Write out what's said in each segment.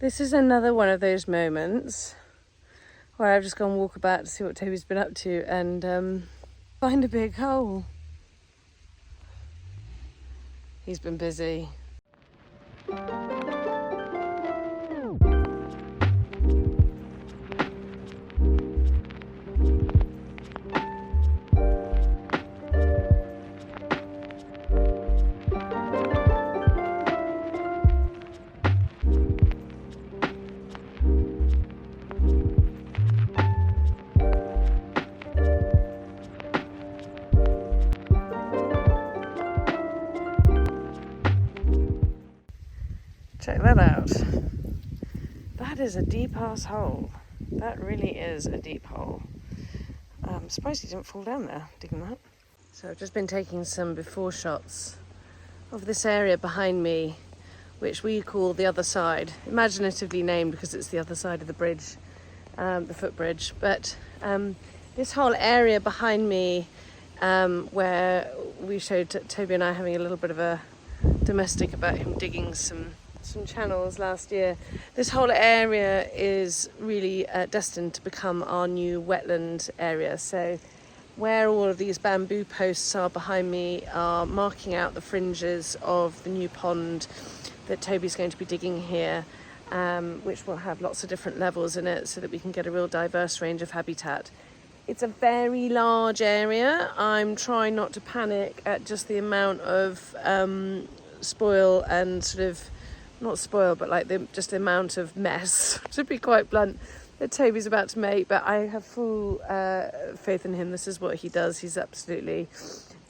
This is another one of those moments where I've just gone walkabout to see what Toby's been up to and find a big hole. He's been busy. Check that out. That is a deep ass hole. That really is a deep hole. I'm surprised he didn't fall down there digging that. So I've just been taking some before shots of this area behind me, which we call the other side, imaginatively named because it's the other side of the bridge, the footbridge. But this whole area behind me, where we showed Toby and I having a little bit of a domestic about him digging some channels last year. This whole area is really destined to become our new wetland area. So where all of these bamboo posts are behind me are marking out the fringes of the new pond that Toby's going to be digging here, which will have lots of different levels in it so that we can get a real diverse range of habitat. It's a very large area. I'm trying not to panic at just the amount of spoil and sort of, not spoil, but like just the amount of mess, to be quite blunt, that Toby's about to make. But I have full faith in him. This is what he does. He's absolutely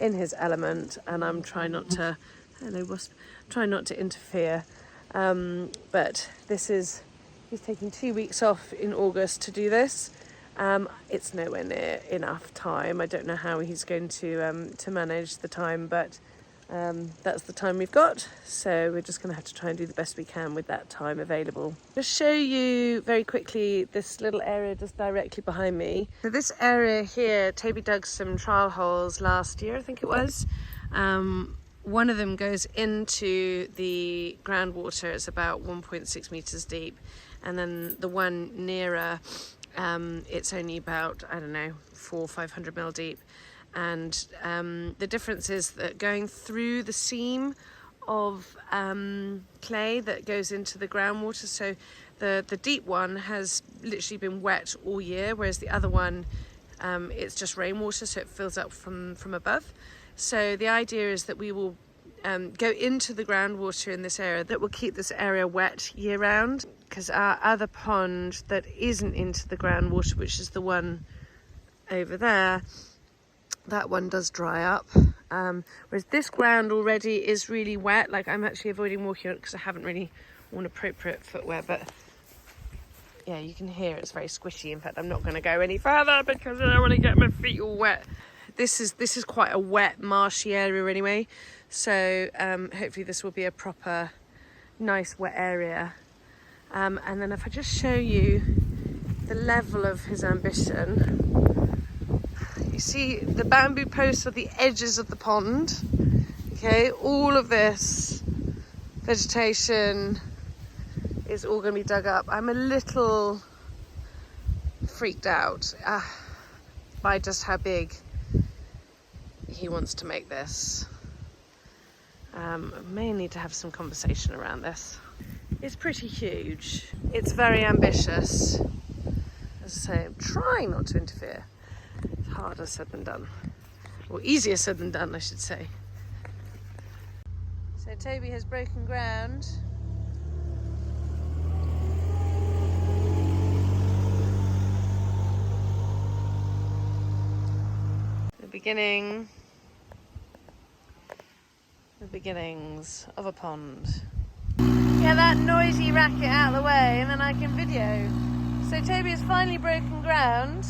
in his element, and I'm trying not to, hello wasp, trying not to interfere. But he's taking 2 weeks off in August to do this. It's nowhere near enough time. I don't know how he's going to manage the time, but that's the time we've got, so we're just going to have to try and do the best we can with that time available. Just show you very quickly this little area just directly behind me. So this area here, Toby dug some trial holes last year, I think it was. One of them goes into the groundwater. It's about 1.6 meters deep, and then the one nearer, it's only about, I don't know, 400 or 500 mil deep. And the difference is that going through the seam of clay that goes into the groundwater, so the deep one has literally been wet all year, whereas the other one, it's just rainwater, so it fills up from above. So the idea is that we will go into the groundwater in this area that will keep this area wet year round, because our other pond that isn't into the groundwater, which is the one over there, that one does dry up, whereas this ground already is really wet. Like, I'm actually avoiding walking on it because I haven't really worn appropriate footwear, but yeah, you can hear it's very squishy. In fact, I'm not going to go any further because I don't want to get my feet all wet. This is quite a wet, marshy area anyway, so hopefully this will be a proper nice wet area. And then if I just show you the level of his ambition, you see the bamboo posts are the edges of the pond. Okay, all of this vegetation is all going to be dug up. I'm a little freaked out by just how big he wants to make this. I may need to have some conversation around this. It's pretty huge. It's very ambitious. As I say, I'm trying not to interfere. It's harder said than done. Or easier said than done, I should say. So Toby has broken ground. The beginnings of a pond. Get that noisy racket out of the way and then I can video. So Toby has finally broken ground,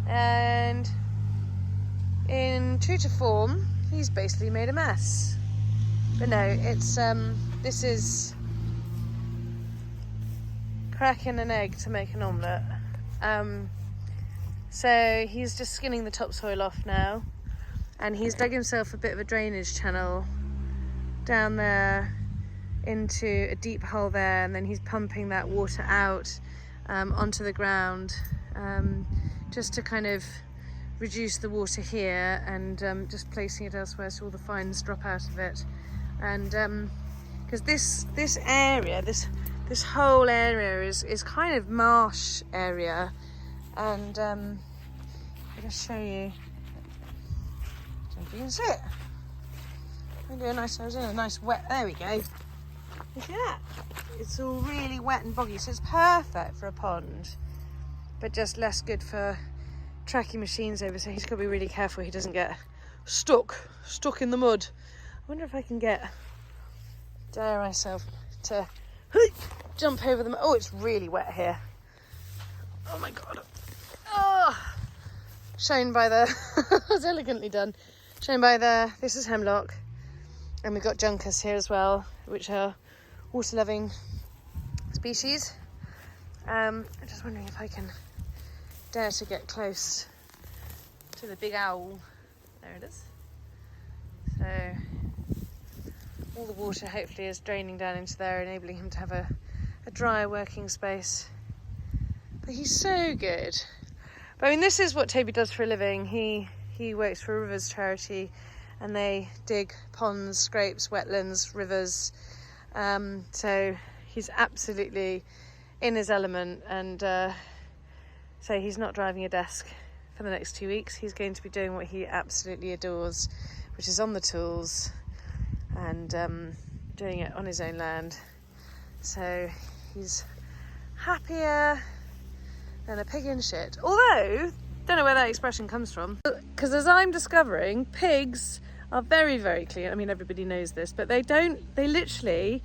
and in true to form, he's basically made a mess. But no, it's this is cracking an egg to make an omelette. So he's just skinning the topsoil off now, and he's dug himself a bit of a drainage channel down there into a deep hole there, and then he's pumping that water out onto the ground, just to kind of reduce the water here, and just placing it elsewhere so all the fines drop out of it. And because this area, this whole area is kind of marsh area, and I'm going to show you. I don't know if you can see it. I was in a nice wet, there we go. Look at that. It's all really wet and boggy, so it's perfect for a pond, but just less good for tracking machines over, so he's got to be really careful he doesn't get stuck in the mud. I wonder if I can dare myself to jump over them. Oh, it's really wet here. Oh my god. Oh, shown by the it's elegantly done. Shown by this is hemlock, and we've got juncus here as well, which are water-loving species. I'm just wondering if I can dare to get close to the big owl. There it is. So all the water hopefully is draining down into there, enabling him to have a dry working space. But he's so good. But I mean, this is what Toby does for a living. He works for a rivers charity, and they dig ponds, scrapes, wetlands, rivers. So he's absolutely in his element, and so he's not driving a desk for the next 2 weeks. He's going to be doing what he absolutely adores, which is on the tools and doing it on his own land. So he's happier than a pig in shit. Although, don't know where that expression comes from, because as I'm discovering, pigs are very, very clean. I mean, everybody knows this, but they literally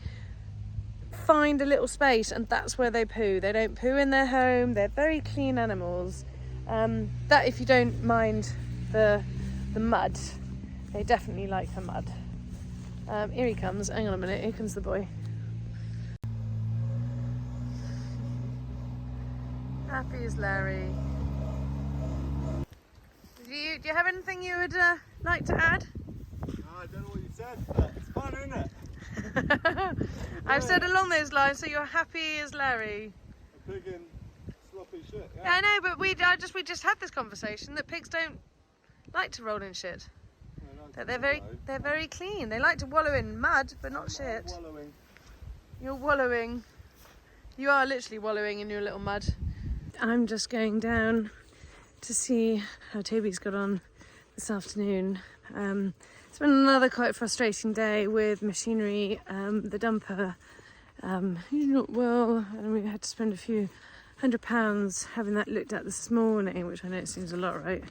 find a little space and that's where they poo. They don't poo in their home. They're very clean animals. That, if you don't mind the mud, they definitely like the mud. Here he comes. Hang on a minute. Here comes the boy. Happy as Larry. Do you have anything you would like to add? No, I don't know what you said, but it's fun, isn't it? I've said along those lines, so you're happy as Larry. A pig in sloppy shit, yeah. Yeah, I know, but we just had this conversation that pigs don't like to roll in shit. That they're very clean. They like to wallow in mud, but not shit. Wallowing. You're wallowing. You are literally wallowing in your little mud. I'm just going down to see how Toby's got on this afternoon. It's been another quite frustrating day with machinery. The dumper, he's not well, and we had to spend a few £100 having that looked at this morning, which I know it seems a lot, right?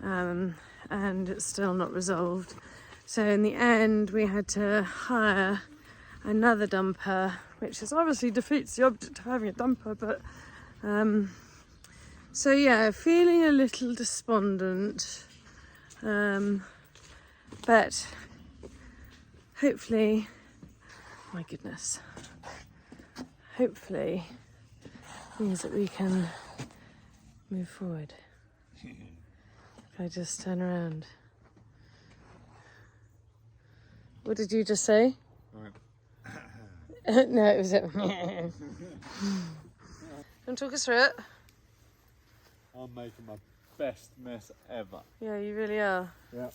And it's still not resolved. So in the end, we had to hire another dumper, which is obviously defeats the object of having a dumper, but so yeah, feeling a little despondent, but hopefully, my goodness, hopefully means that we can move forward. If I just turn around. What did you just say? No, it was it. You want to talk us through it? I'm making my best mess ever. Yeah, you really are. Yeah.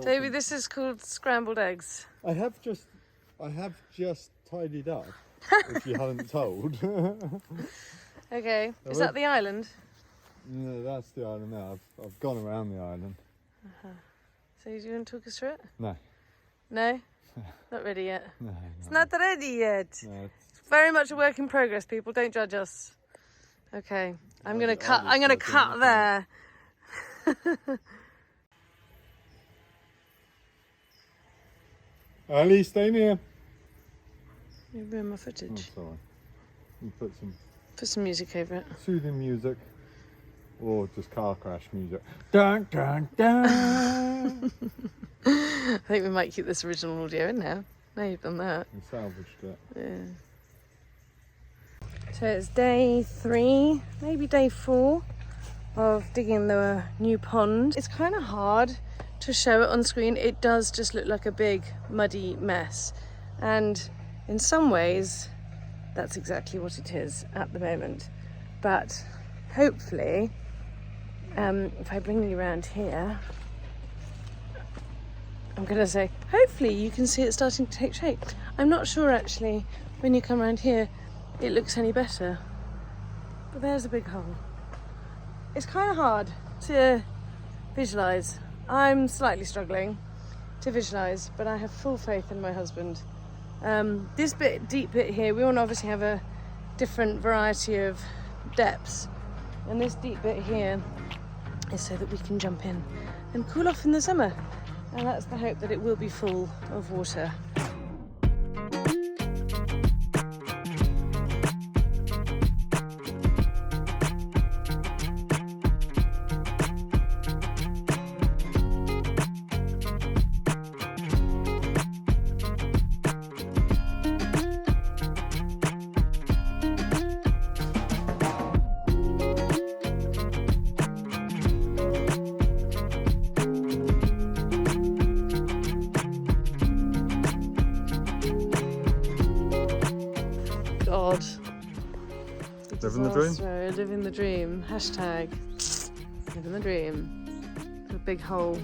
Toby, this is called scrambled eggs. I have just tidied up, if you hadn't told. Okay, is that the island? No, that's the island now. I've gone around the island. So do you want to talk us through it? No. No? Not ready yet? No. It's not ready yet. No, It's very much a work in progress, people. Don't judge us. Okay, I'm gonna cut there. Ali, stay near. You ruined my footage. Oh, sorry. You put some music over it. soothing music, or just car crash music. Dun dun dun. I think we might keep this original audio in now. Now you've done that. We salvaged it. Yeah. So it's day 3, maybe day 4 of digging the new pond. It's kind of hard to show it on screen. It does just look like a big muddy mess, and In some ways, that's exactly what it is at the moment. But hopefully, if I bring you around here, I'm going to say, hopefully you can see it starting to take shape. I'm not sure actually, when you come around here, it looks any better. But there's a big hole. It's kind of hard to visualise. I'm slightly struggling to visualise, but I have full faith in my husband. This deep bit here, we want to obviously have a different variety of depths. And this deep bit here is so that we can jump in and cool off in the summer. And that's the hope, that it will be full of water. God. Living the dream. Living the dream. Hashtag living the dream. A big hole.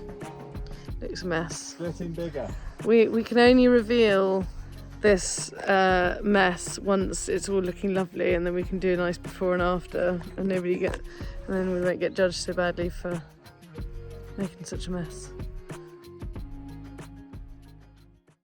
Looks a mess. Getting bigger. We can only reveal this mess once it's all looking lovely, and then we can do a nice before and after, and then we won't get judged so badly for making such a mess.